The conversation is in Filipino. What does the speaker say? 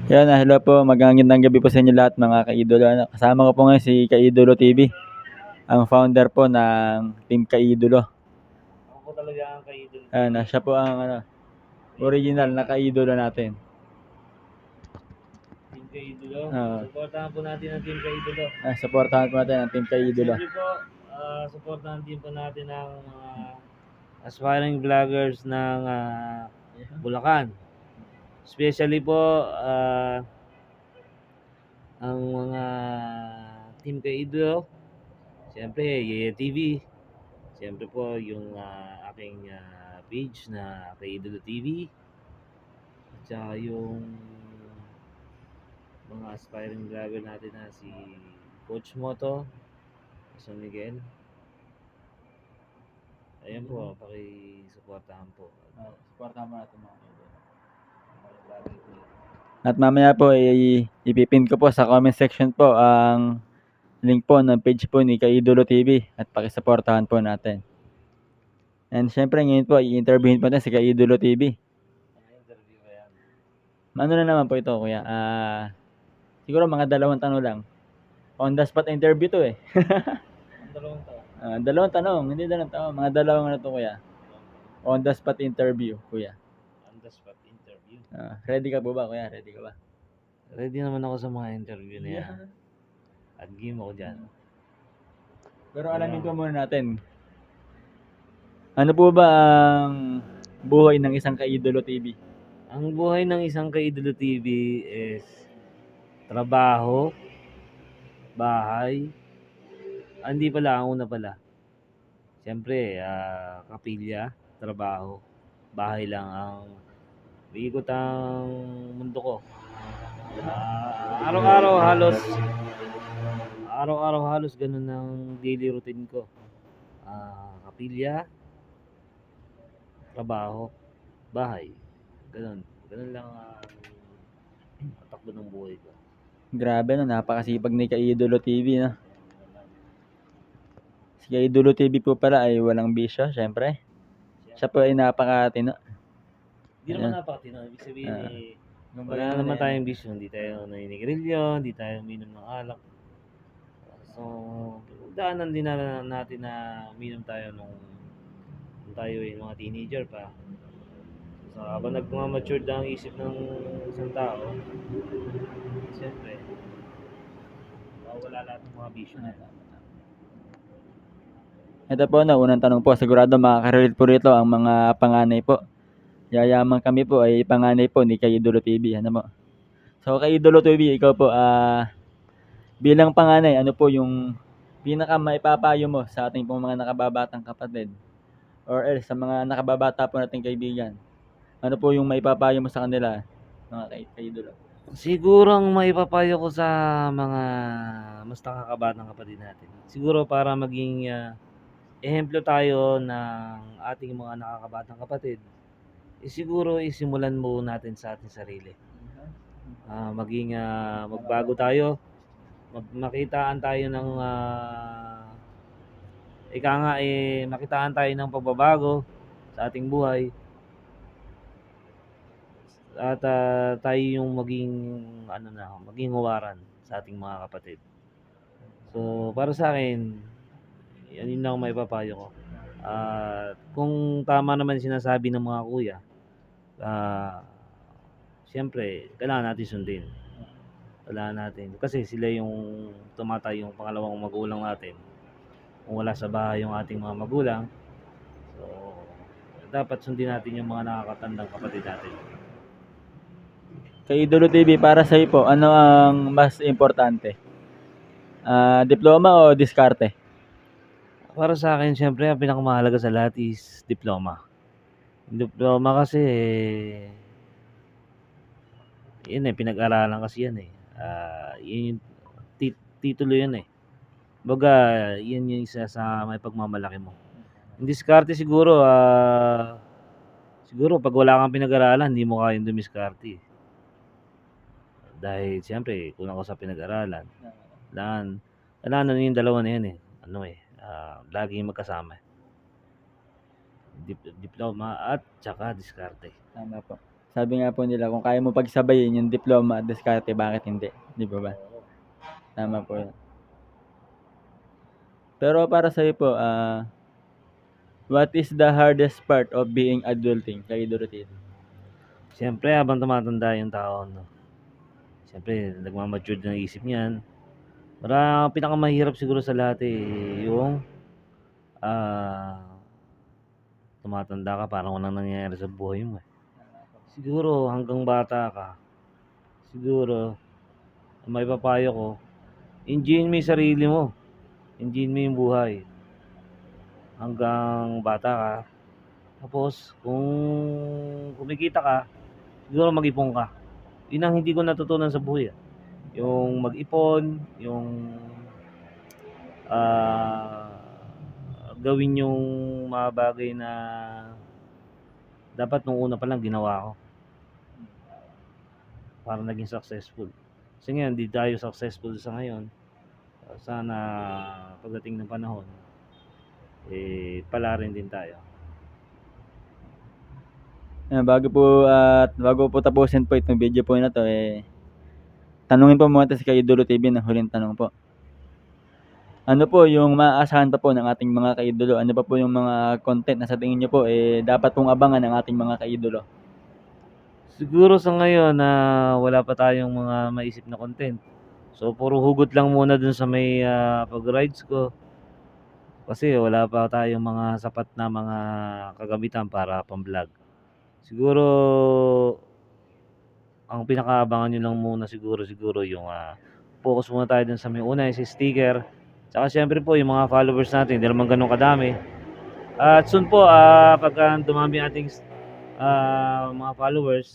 Yan, hello po. Magandang gabi po sa inyo lahat mga kaidolo. Kasama ko po ngayon si Kaidolo TV, ang founder po ng Team Kaidolo. Ako po talaga ang kaidol. Siya po ang original na kaidolo natin. Team Kaidolo. Ah. Supportahan po natin ang Team Kaidolo. Supportahan po natin ang Team Kaidolo. Siyempre po, supportahan din po natin ang mga aspiring vloggers ng Bulacan. Especially po, ang mga Team Kaidolo. Siyempre, Yaya TV. Siyempre po, yung aking page na Kaidolo TV. At saka yung mga aspiring vlogger natin na si Coach Moto, San Miguel. Ayan po, paki-supportahan po. Supportahan mo natin mga kaidolo. At mamaya po, ipipin ko po sa comment section po ang link po ng page po ni Kaidolo TV at pakisuportahan po natin. And syempre ngayon po, i-interviewin po natin si Kaidolo TV. Interview ba yan? Ano na naman po ito, kuya? Siguro mga 2 tanong lang. On the spot interview to eh. Ang 2 taon. 2 tanong, hindi 2 tanong. Mga 2 ano to, kuya. On the spot interview, kuya. On the spot interview. Ready ka po ba, kuya? Ready ka ba? Ready naman ako sa mga interview na yan. At game ako dyan. Pero alamin ko muna natin. Ano po ba ang buhay ng isang Kaidolo TV? Ang buhay ng isang Kaidolo TV is trabaho, bahay. Hindi pala, ang una pala. Siyempre, kapilya, trabaho, bahay lang ang iikot ang mundo ko. Araw-araw halos ganun ang daily routine ko. Kapilya, trabaho, bahay. Ganun lang ang takbo ng buhay ko. Grabe no, napakasipag ni Kaidolo TV no. Si Kaidolo TV po pala ay walang bisyo, syempre. Siya po ay napakatino. Hindi naman napakatino. Ibig sabihin wala naman tayong bisyo. Hindi tayo naninigarilyo, hindi tayo uminom ng alak. So, daanan din natin na uminom tayo nung tayo ay mga teenager pa. So, habang nag-mature na ang isip ng isang tao, siyempre, mawawala lahat ng mga bisyo na yan. Ito po na, unang tanong po, sigurado makaka-relate po rito ang mga panganay po. Yayaman kami po ay panganay po ni Kaidolo TV. Ano po? So, Kaidolo TV, ikaw po, bilang panganay, ano po yung pinaka maipapayo mo sa ating pong mga nakababatang kapatid? Or else, sa mga nakababata po nating kaibigan? Ano po yung maipapayo mo sa kanila, mga Kaidolo? Siguro ang maipapayo ko sa mga mas nakakabatang kapatid natin. Siguro para maging ehemplo tayo ng ating mga nakakabatang kapatid, siguro isimulan mo natin sa ating sarili. Magbago tayo, makitaan tayo ng makitaan tayo ng pagbabago sa ating buhay. At tayo yung maging huwaran sa ating mga kapatid. So, para sa akin, yun lang may papayo ko. Kung tama naman sinasabi ng mga kuya, siyempre, kailangan natin sundin. Kailangan natin. Kasi sila yung tumatay yung pangalawang magulang natin. Kung wala sa bahay yung ating mga magulang, so, dapat sundin natin yung mga nakakatandang kapatid natin. Kaidolo TV, para sa iyo po, ano ang mas importante? Diploma o diskarte? Para sa akin, siyempre, ang pinakamahalaga sa lahat is diploma. Diploma kasi, yun pinag-aralan kasi yan yun yung titulo yun Baga, yun yung isa sa may pagmamalaki mo. Yung diskarte siguro, siguro pag wala kang pinag-aralan, hindi mo kayang dumiskarte. Dahil siyempre, kulang ka sa pinag-aralan. Kailangan yung dalawa na yan laging magkasama. Diploma at saka diskarte. Tama po. Sabi nga po nila kung kaya mo pagsabayin yung diploma at diskarte, bakit hindi? 'Di ba ba? Oo. Tama po 'yun. Pero para sa'yo po, what is the hardest part of being adulting kay Idol TV? Siyempre habang tumatanda yung tao 'no, siyempre nagma-mature na isip niyan. Parang pinakamahirap siguro sa lahat, yung, ah, tumatanda ka parang walang nangyayari sa buhay mo, eh. Siguro hanggang bata ka, siguro ang maipapayo ko, enjoyin mo yung sarili mo, enjoyin mo yung buhay hanggang bata ka. Tapos kung kumikita ka, siguro mag-ipon ka. Yun ang hindi ko natutunan sa buhay, yung mag-ipon, yung, ah, gawin yung mga bagay na dapat nung una pa lang ginawa ko para naging successful. Kasi ngayon hindi tayo successful sa ngayon. Sana pagdating ng panahon, palarin din tayo. Bago po tapusin po itong video po na 'to, tanungin po muna si kay Idolo TV ng huling tanong po. Ano po yung maaasahan pa po ng ating mga kaidolo? Ano pa po yung mga content na sa tingin niyo po, dapat pong abangan ng ating mga kaidolo? Siguro sa ngayon na wala pa tayong mga maisip na content. So puro hugot lang muna dun sa may pag-rides ko. Kasi wala pa tayong mga sapat na mga kagamitan para pang-vlog. Siguro ang pinakaabangan nyo lang muna siguro yung focus muna tayo dun sa may una, yung sticker. Tsaka syempre po yung mga followers natin, hindi naman ganun kadami. At soon po, pagka dumami ating mga followers,